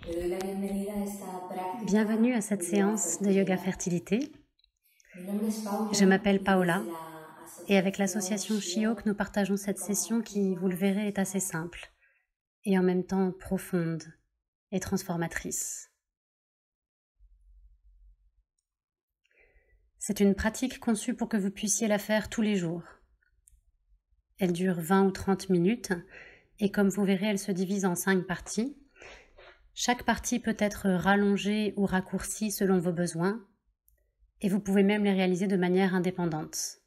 Le doy la bienvenida a esta práctica Bienvenue à cette de yoga séance de yoga fertilidad. fertilité. Mi nombre es Paula Je m'appelle y Paola desde la et avec asociación l'association Shiok, Shiok, nous partageons cette como session qui, vous le objetivo verrez, est assez simple et en même temps profonde et transformatrice. C'est une pratique conçue pour que vous puissiez la faire tous les jours. Elle dure 20 ou 30 minutes et comme vous verrez, elle se divise en 5 parties. Chaque partie peut être rallongée ou raccourcie selon vos besoins et vous pouvez même les réaliser de manière indépendante.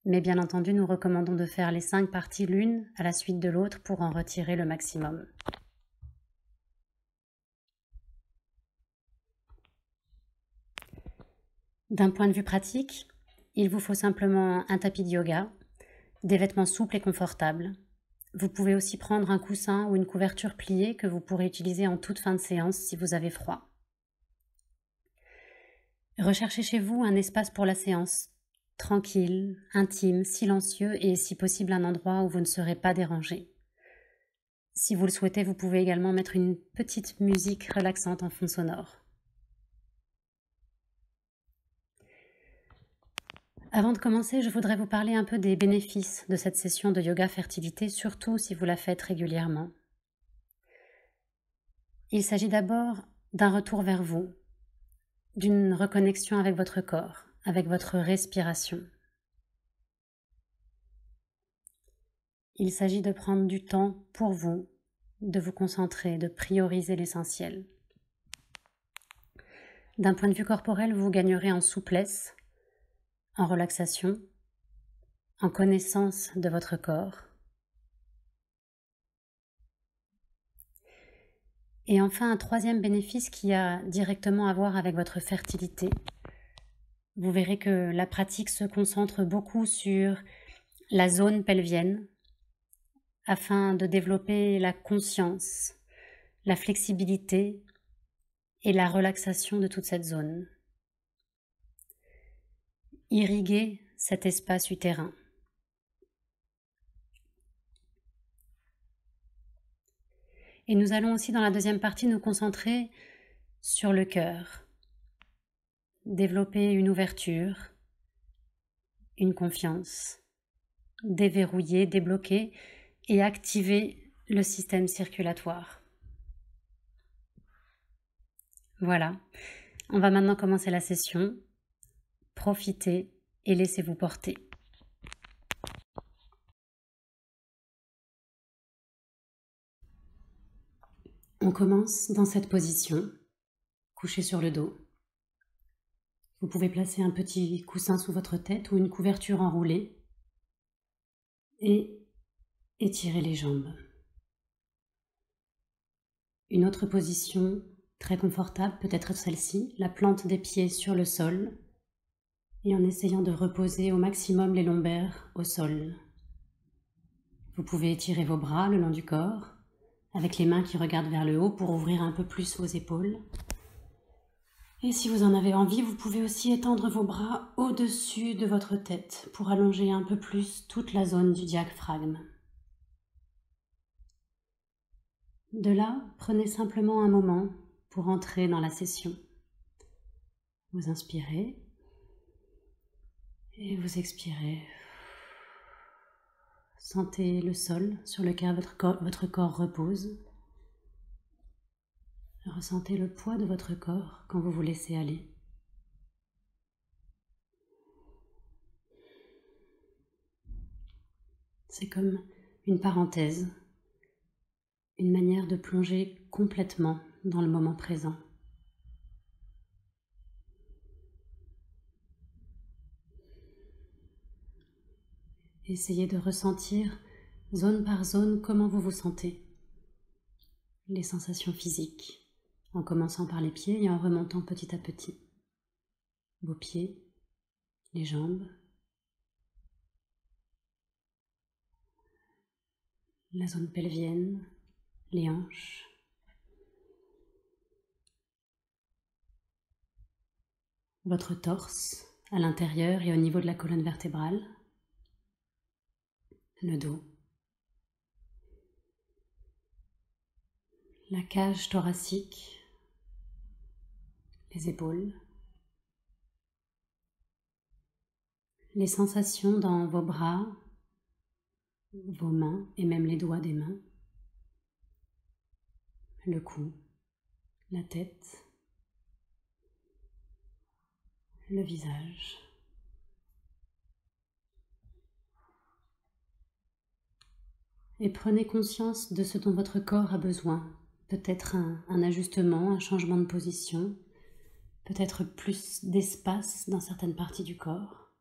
Mais bien entendu, nous recommandons de faire les 5 parties l'une à la suite de l'autre pour en retirer le maximum. D'un point de vue pratique, il vous faut simplement un tapis de yoga, des vêtements souples et confortables. Vous pouvez aussi prendre un coussin ou une couverture pliée que vous pourrez utiliser en toute fin de séance si vous avez froid. Recherchez chez vous un espace pour la séance, tranquille, intime, silencieux et si possible un endroit où vous ne serez pas dérangé. Si vous le souhaitez, vous pouvez également mettre une petite musique relaxante en fond sonore. Avant de commencer, je voudrais vous parler un peu des bénéfices de cette session de yoga fertilité, surtout si vous la faites régulièrement. Il s'agit d'abord d'un retour vers vous, d'une reconnexion avec votre corps, avec votre respiration. Il s'agit de prendre du temps pour vous, de vous concentrer, de prioriser l'essentiel. D'un point de vue corporel, vous gagnerez en souplesse, en relaxation, en connaissance de votre corps. Et enfin, un troisième bénéfice qui a directement à voir avec votre fertilité. Vous verrez que la pratique se concentre beaucoup sur la zone pelvienne afin de développer la conscience, la flexibilité et la relaxation de toute cette zone. Irriguer cet espace utérin. Et nous allons aussi dans la deuxième partie nous concentrer sur le cœur. Développer une ouverture, une confiance, déverrouiller, débloquer et activer le système circulatoire. Voilà, on va maintenant commencer la session. Profitez et laissez-vous porter. On commence dans cette position, couché sur le dos. Vous pouvez placer un petit coussin sous votre tête ou une couverture enroulée et étirer les jambes. Une autre position très confortable peut être celle-ci, la plante des pieds sur le sol et en essayant de reposer au maximum les lombaires au sol. Vous pouvez étirer vos bras le long du corps avec les mains qui regardent vers le haut pour ouvrir un peu plus vos épaules. Et si vous en avez envie, vous pouvez aussi étendre vos bras au-dessus de votre tête pour allonger un peu plus toute la zone du diaphragme. De là, prenez simplement un moment pour entrer dans la session. Vous inspirez et vous expirez. Sentez le sol sur lequel votre corps repose. Ressentez le poids de votre corps quand vous vous laissez aller. C'est comme une parenthèse, une manière de plonger complètement dans le moment présent. Essayez de ressentir, zone par zone, comment vous vous sentez. Les sensations physiques, en commençant par les pieds et en remontant petit à petit. Vos pieds, les jambes, la zone pelvienne, les hanches, votre torse à l'intérieur et au niveau de la colonne vertébrale, le dos, la cage thoracique, les épaules, les sensations dans vos bras, vos mains et même les doigts des mains, le cou, la tête, le visage. Et prenez conscience de ce dont votre corps a besoin. Peut-être un ajustement, un changement de position, peut-être plus d'espace dans certaines parties du corps.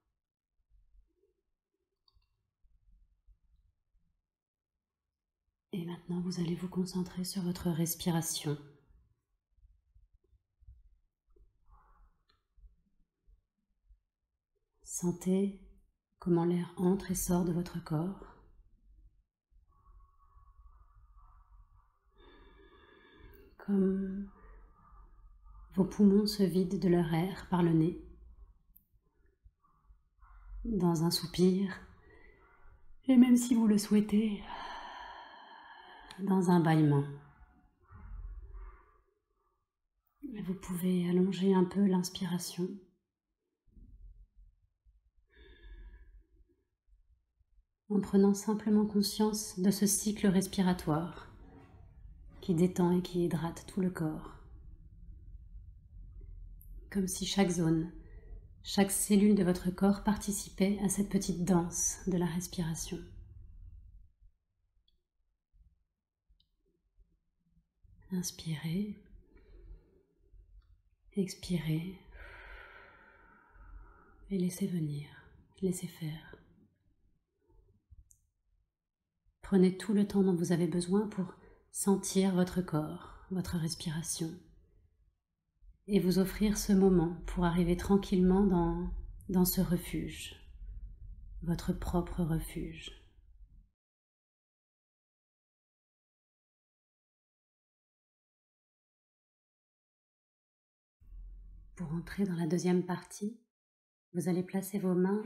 Et maintenant, vous allez vous concentrer sur votre respiration. Sentez comment l'air entre et sort de votre corps. Comme vos poumons se vident de leur air par le nez, dans un soupir, et même si vous le souhaitez, dans un bâillement. Vous pouvez allonger un peu l'inspiration. En prenant simplement conscience de ce cycle respiratoire qui détend et qui hydrate tout le corps. Comme si chaque zone, chaque cellule de votre corps participait à cette petite danse de la respiration. Inspirez, expirez et laissez venir, laissez faire. Prenez tout le temps dont vous avez besoin pour sentir votre corps, votre respiration, et vous offrir ce moment pour arriver tranquillement dans ce refuge, votre propre refuge. Pour entrer dans la deuxième partie, vous allez placer vos mains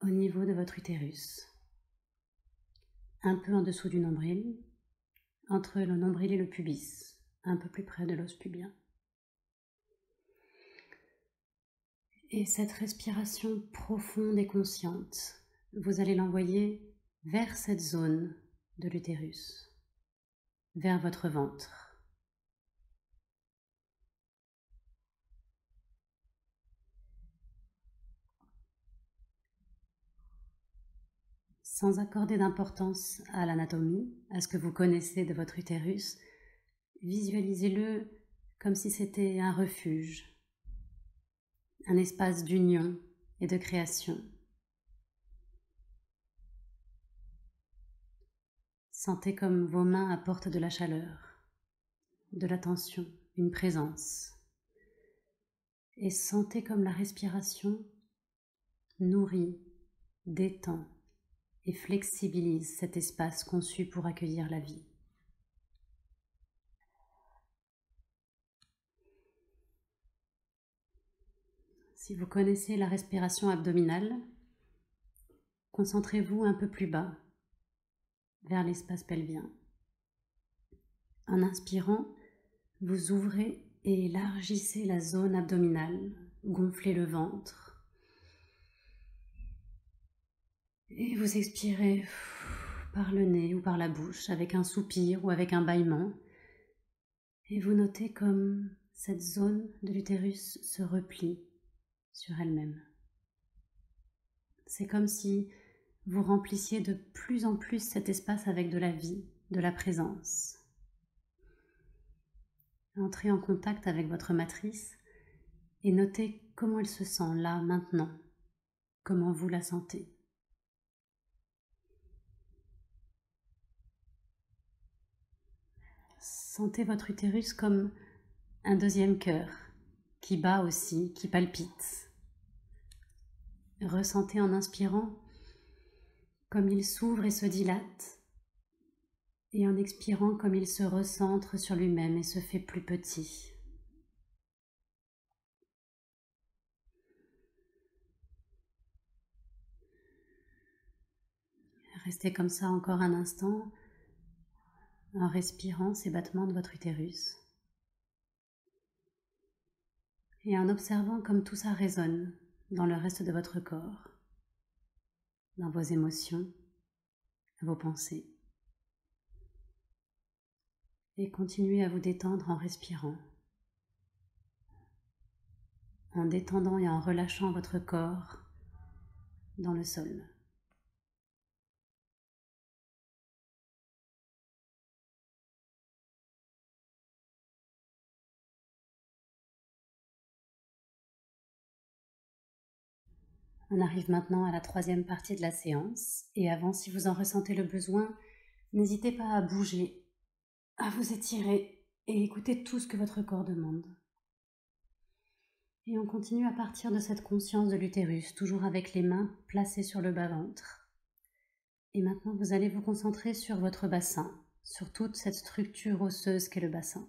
au niveau de votre utérus, un peu en dessous du nombril, entre le nombril et le pubis, un peu plus près de l'os pubien. Et cette respiration profonde et consciente, vous allez l'envoyer vers cette zone de l'utérus, vers votre ventre. Sans accorder d'importance à l'anatomie, à ce que vous connaissez de votre utérus, visualisez-le comme si c'était un refuge, un espace d'union et de création. Sentez comme vos mains apportent de la chaleur, de l'attention, une présence. Et sentez comme la respiration nourrit, détend et flexibilise cet espace conçu pour accueillir la vie. Si vous connaissez la respiration abdominale, concentrez-vous un peu plus bas, vers l'espace pelvien. En inspirant, vous ouvrez et élargissez la zone abdominale, gonflez le ventre. Et vous expirez par le nez ou par la bouche, avec un soupir ou avec un bâillement. Et vous notez comme cette zone de l'utérus se replie sur elle-même. C'est comme si vous remplissiez de plus en plus cet espace avec de la vie, de la présence. Entrez en contact avec votre matrice et notez comment elle se sent là, maintenant, comment vous la sentez. Sentez votre utérus comme un deuxième cœur qui bat aussi, qui palpite. Ressentez en inspirant comme il s'ouvre et se dilate, et en expirant comme il se recentre sur lui-même et se fait plus petit. Restez comme ça encore un instant, en respirant ces battements de votre utérus et en observant comme tout ça résonne dans le reste de votre corps, dans vos émotions, vos pensées. Et continuez à vous détendre en respirant, en détendant et en relâchant votre corps dans le sol. On arrive maintenant à la troisième partie de la séance, et avant, si vous en ressentez le besoin, n'hésitez pas à bouger, à vous étirer et écouter tout ce que votre corps demande. Et on continue à partir de cette conscience de l'utérus, toujours avec les mains placées sur le bas-ventre. Et maintenant, vous allez vous concentrer sur votre bassin, sur toute cette structure osseuse qu'est le bassin.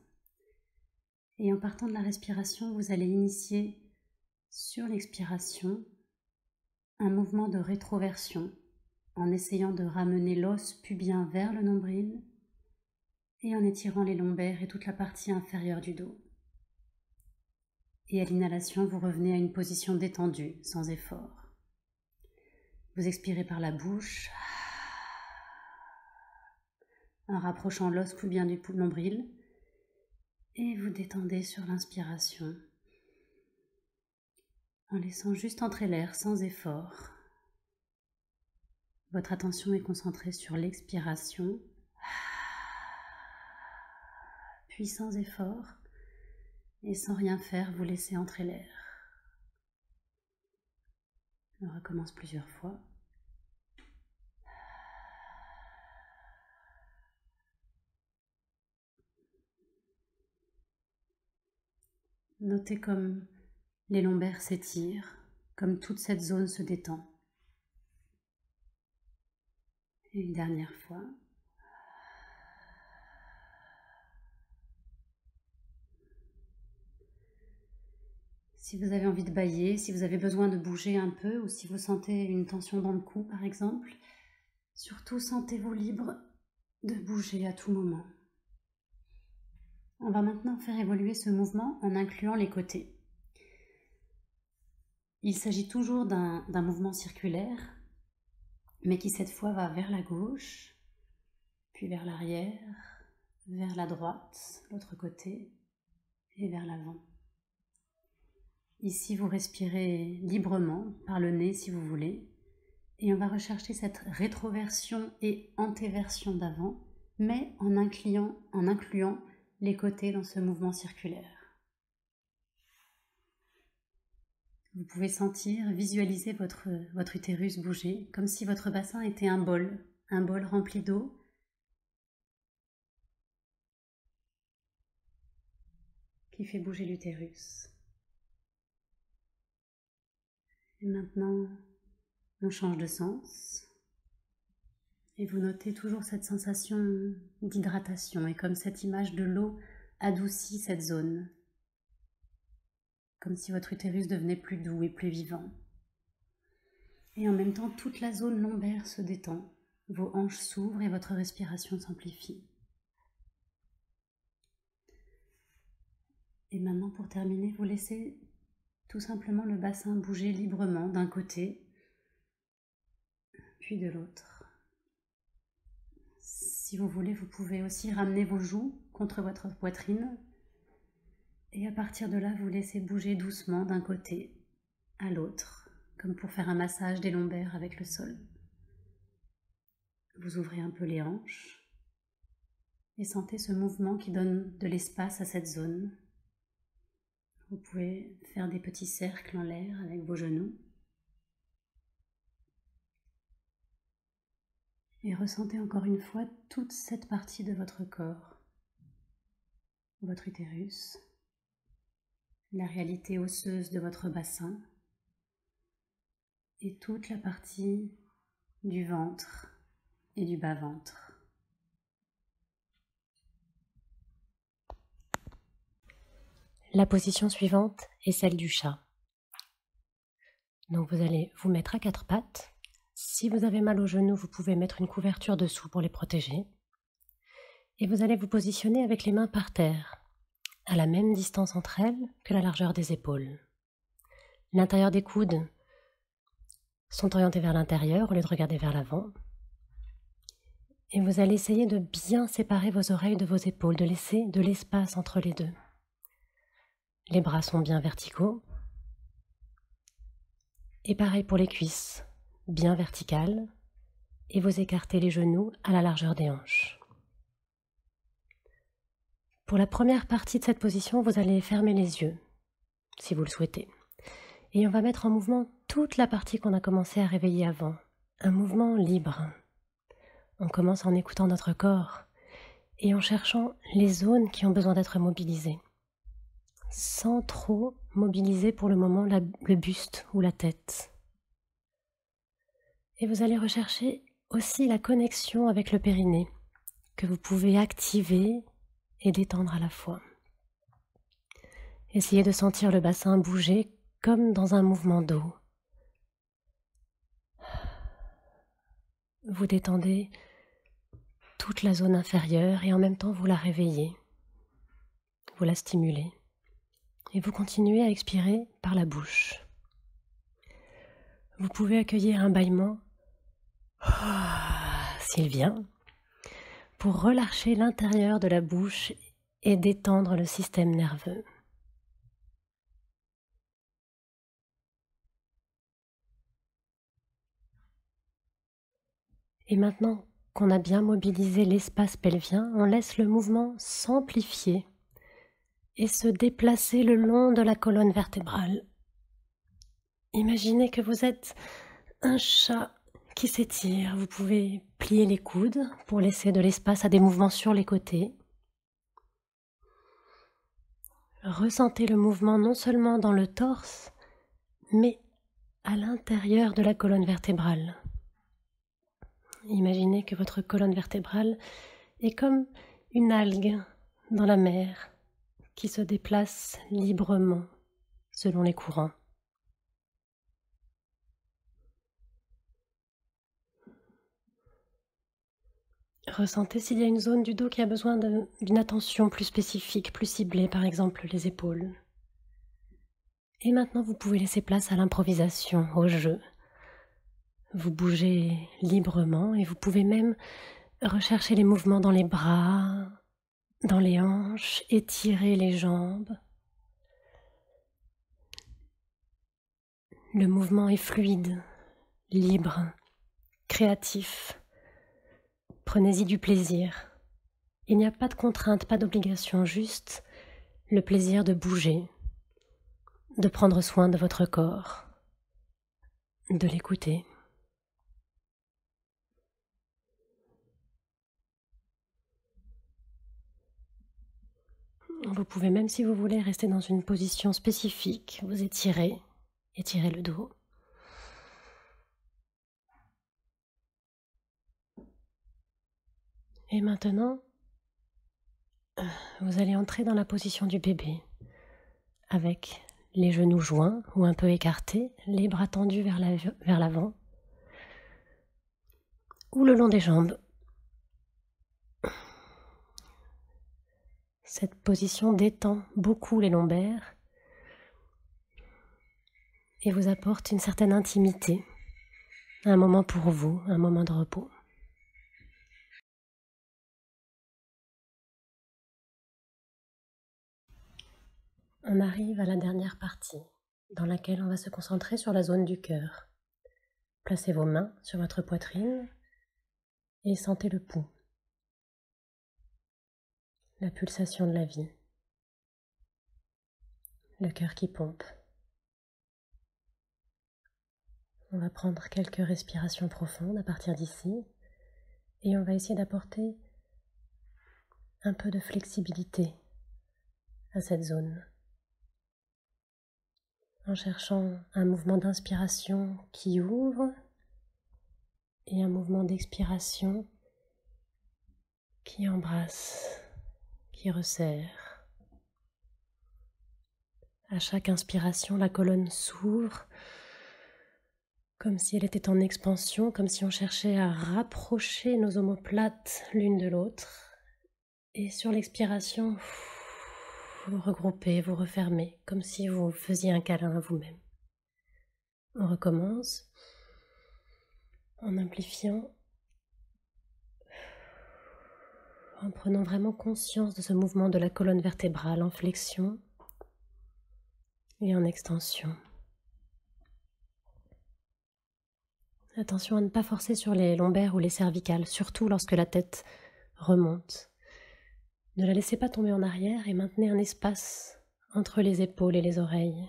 Et en partant de la respiration, vous allez initier sur l'expiration un mouvement de rétroversion en essayant de ramener l'os pubien vers le nombril et en étirant les lombaires et toute la partie inférieure du dos. Et à l'inhalation, vous revenez à une position détendue, sans effort. Vous expirez par la bouche en rapprochant l'os pubien du nombril et vous détendez sur l'inspiration en laissant juste entrer l'air sans effort. Votre attention est concentrée sur l'expiration, puis sans effort et sans rien faire, vous laissez entrer l'air. On recommence plusieurs fois. Notez comme les lombaires s'étirent, comme toute cette zone se détend. Et une dernière fois. Si vous avez envie de bâiller, si vous avez besoin de bouger un peu ou si vous sentez une tension dans le cou par exemple, surtout sentez-vous libre de bouger à tout moment. On va maintenant faire évoluer ce mouvement en incluant les côtés. Il s'agit toujours d'un mouvement circulaire, mais qui cette fois va vers la gauche, puis vers l'arrière, vers la droite, l'autre côté, et vers l'avant. Ici, vous respirez librement, par le nez si vous voulez, et on va rechercher cette rétroversion et antéversion d'avant, mais en incluant les côtés dans ce mouvement circulaire. Vous pouvez sentir, visualiser votre utérus bouger, comme si votre bassin était un bol rempli d'eau. Qui fait bouger l'utérus. Et maintenant, on change de sens. Et vous notez toujours cette sensation d'hydratation et comme cette image de l'eau adoucit cette zone. Comme si votre utérus devenait plus doux et plus vivant. Et en même temps, toute la zone lombaire se détend. Vos hanches s'ouvrent et votre respiration s'amplifie. Et maintenant, pour terminer, vous laissez tout simplement le bassin bouger librement d'un côté, puis de l'autre. Si vous voulez, vous pouvez aussi ramener vos joues contre votre poitrine. Et à partir de là, vous laissez bouger doucement d'un côté à l'autre, comme pour faire un massage des lombaires avec le sol. Vous ouvrez un peu les hanches et sentez ce mouvement qui donne de l'espace à cette zone. Vous pouvez faire des petits cercles en l'air avec vos genoux. Et ressentez encore une fois toute cette partie de votre corps, votre utérus, la réalité osseuse de votre bassin et toute la partie du ventre et du bas-ventre. La position suivante est celle du chat. Donc vous allez vous mettre à quatre pattes. Si vous avez mal aux genoux, vous pouvez mettre une couverture dessous pour les protéger. Et vous allez vous positionner avec les mains par terre, à la même distance entre elles que la largeur des épaules. L'intérieur des coudes sont orientés vers l'intérieur au lieu de regarder vers l'avant. Et vous allez essayer de bien séparer vos oreilles de vos épaules, de laisser de l'espace entre les deux. Les bras sont bien verticaux. Et pareil pour les cuisses, bien verticales. Et vous écartez les genoux à la largeur des hanches. Pour la première partie de cette position, vous allez fermer les yeux, si vous le souhaitez. Et on va mettre en mouvement toute la partie qu'on a commencé à réveiller avant. Un mouvement libre. On commence en écoutant notre corps et en cherchant les zones qui ont besoin d'être mobilisées, sans trop mobiliser pour le moment le buste ou la tête. Et vous allez rechercher aussi la connexion avec le périnée, que vous pouvez activer et détendre à la fois. Essayez de sentir le bassin bouger comme dans un mouvement d'eau. Vous détendez toute la zone inférieure et en même temps vous la réveillez, vous la stimulez et vous continuez à expirer par la bouche. Vous pouvez accueillir un bâillement s'il vient pour relâcher l'intérieur de la bouche et détendre le système nerveux. Et maintenant qu'on a bien mobilisé l'espace pelvien, on laisse le mouvement s'amplifier et se déplacer le long de la colonne vertébrale. Imaginez que vous êtes un chat qui s'étire. Vous pouvez plier les coudes pour laisser de l'espace à des mouvements sur les côtés. Ressentez le mouvement non seulement dans le torse, mais à l'intérieur de la colonne vertébrale. Imaginez que votre colonne vertébrale est comme une algue dans la mer qui se déplace librement selon les courants. Ressentez s'il y a une zone du dos qui a besoin d'une attention plus spécifique, plus ciblée, par exemple les épaules. Et maintenant, vous pouvez laisser place à l'improvisation, au jeu. Vous bougez librement et vous pouvez même rechercher les mouvements dans les bras, dans les hanches, étirer les jambes. Le mouvement est fluide, libre, créatif. Prenez-y du plaisir. Il n'y a pas de contrainte, pas d'obligation, juste le plaisir de bouger, de prendre soin de votre corps, de l'écouter. Vous pouvez même, si vous voulez, rester dans une position spécifique, vous étirez le dos. Et maintenant, vous allez entrer dans la position du bébé, avec les genoux joints ou un peu écartés, les bras tendus vers l'avant, ou le long des jambes. Cette position détend beaucoup les lombaires et vous apporte une certaine intimité, un moment pour vous, un moment de repos. On arrive à la dernière partie, dans laquelle on va se concentrer sur la zone du cœur. Placez vos mains sur votre poitrine et sentez le pouls, la pulsation de la vie, le cœur qui pompe. On va prendre quelques respirations profondes à partir d'ici et on va essayer d'apporter un peu de flexibilité à cette zone, en cherchant un mouvement d'inspiration qui ouvre et un mouvement d'expiration qui embrasse, qui resserre. À chaque inspiration, la colonne s'ouvre comme si elle était en expansion, comme si on cherchait à rapprocher nos omoplates l'une de l'autre. Et sur l'expiration, vous regroupez, vous refermez, comme si vous faisiez un câlin à vous-même. On recommence en amplifiant, en prenant vraiment conscience de ce mouvement de la colonne vertébrale en flexion et en extension. Attention à ne pas forcer sur les lombaires ou les cervicales, surtout lorsque la tête remonte. Ne la laissez pas tomber en arrière et maintenez un espace entre les épaules et les oreilles.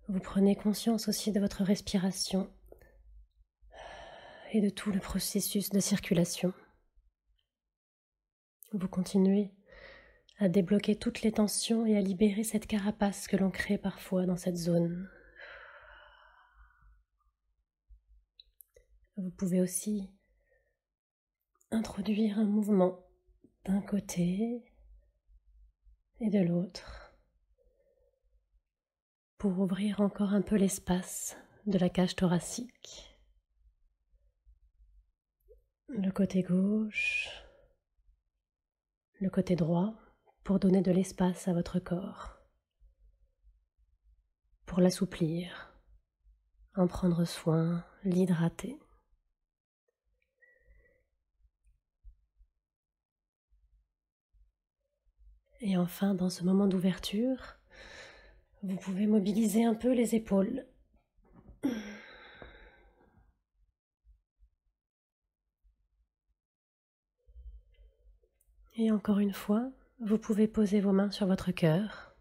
Vous prenez conscience aussi de votre respiration et de tout le processus de circulation. Vous continuez à débloquer toutes les tensions et à libérer cette carapace que l'on crée parfois dans cette zone. Vous pouvez aussi introduire un mouvement d'un côté et de l'autre pour ouvrir encore un peu l'espace de la cage thoracique. Le côté gauche, le côté droit, pour donner de l'espace à votre corps, pour l'assouplir, en prendre soin, l'hydrater. Et enfin, dans ce moment d'ouverture, vous pouvez mobiliser un peu les épaules. Et encore une fois, vous pouvez poser vos mains sur votre cœur.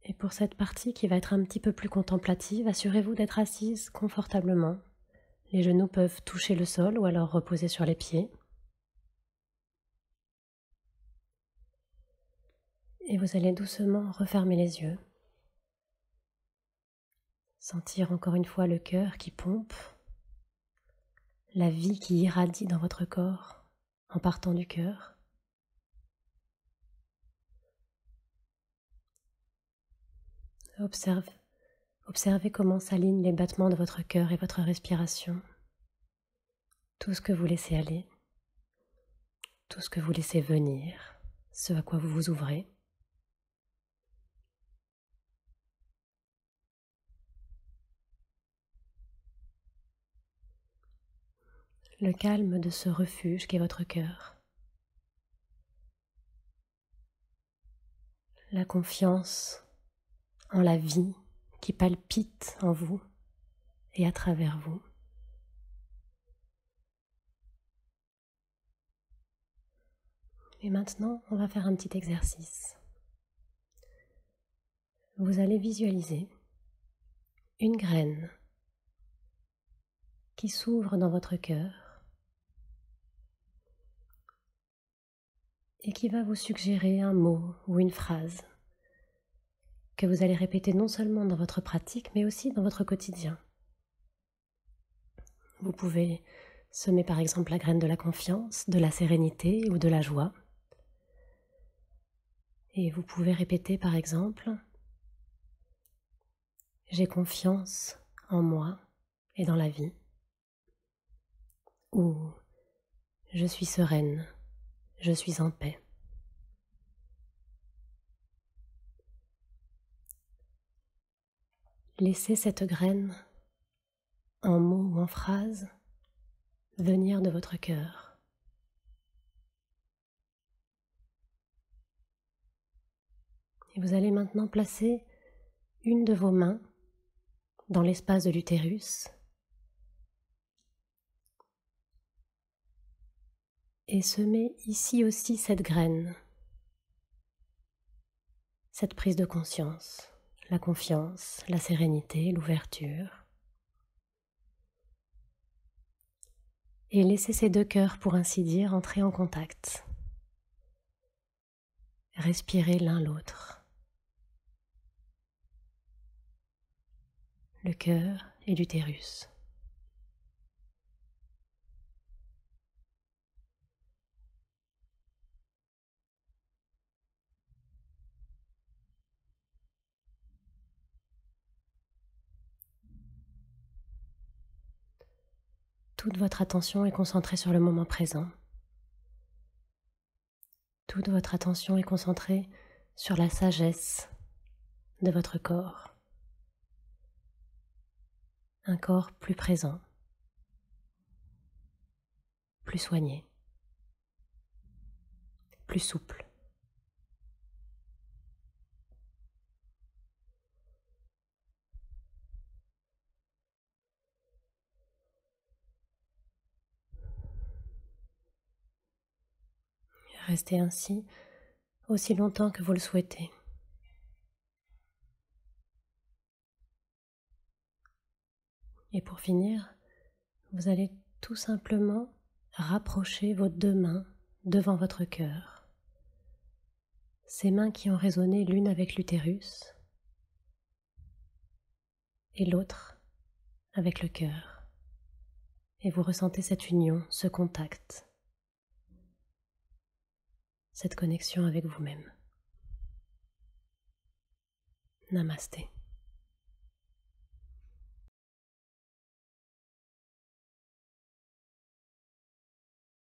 Et pour cette partie qui va être un petit peu plus contemplative, assurez-vous d'être assise confortablement. Les genoux peuvent toucher le sol ou alors reposer sur les pieds. Et vous allez doucement refermer les yeux. Sentir encore une fois le cœur qui pompe, la vie qui irradie dans votre corps en partant du cœur. Observez comment s'alignent les battements de votre cœur et votre respiration. Tout ce que vous laissez aller, tout ce que vous laissez venir, ce à quoi vous vous ouvrez. Le calme de ce refuge qu'est votre cœur. La confiance en la vie qui palpite en vous et à travers vous. Et maintenant, on va faire un petit exercice. Vous allez visualiser une graine qui s'ouvre dans votre cœur et qui va vous suggérer un mot ou une phrase que vous allez répéter non seulement dans votre pratique, mais aussi dans votre quotidien. Vous pouvez semer par exemple la graine de la confiance, de la sérénité ou de la joie. Et vous pouvez répéter par exemple « J'ai confiance en moi et dans la vie » ou « Je suis sereine, je suis en paix ». Laissez cette graine, en mots ou en phrases, venir de votre cœur. Et vous allez maintenant placer une de vos mains dans l'espace de l'utérus et semer ici aussi cette graine, cette prise de conscience, la confiance, la sérénité, l'ouverture. Et laissez ces deux cœurs, pour ainsi dire, entrer en contact. Respirez l'un l'autre. Le cœur et l'utérus. toute votre attention est concentrée sur le moment présent. Toute votre attention est concentrée sur la sagesse de votre corps. Un corps plus présent, plus soigné, plus souple. Restez ainsi aussi longtemps que vous le souhaitez. Et pour finir, vous allez tout simplement rapprocher vos deux mains devant votre cœur. Ces mains qui ont résonné l'une avec l'utérus et l'autre avec le cœur. Et vous ressentez cette union, ce contact, cette connexion avec vous-même. Namasté.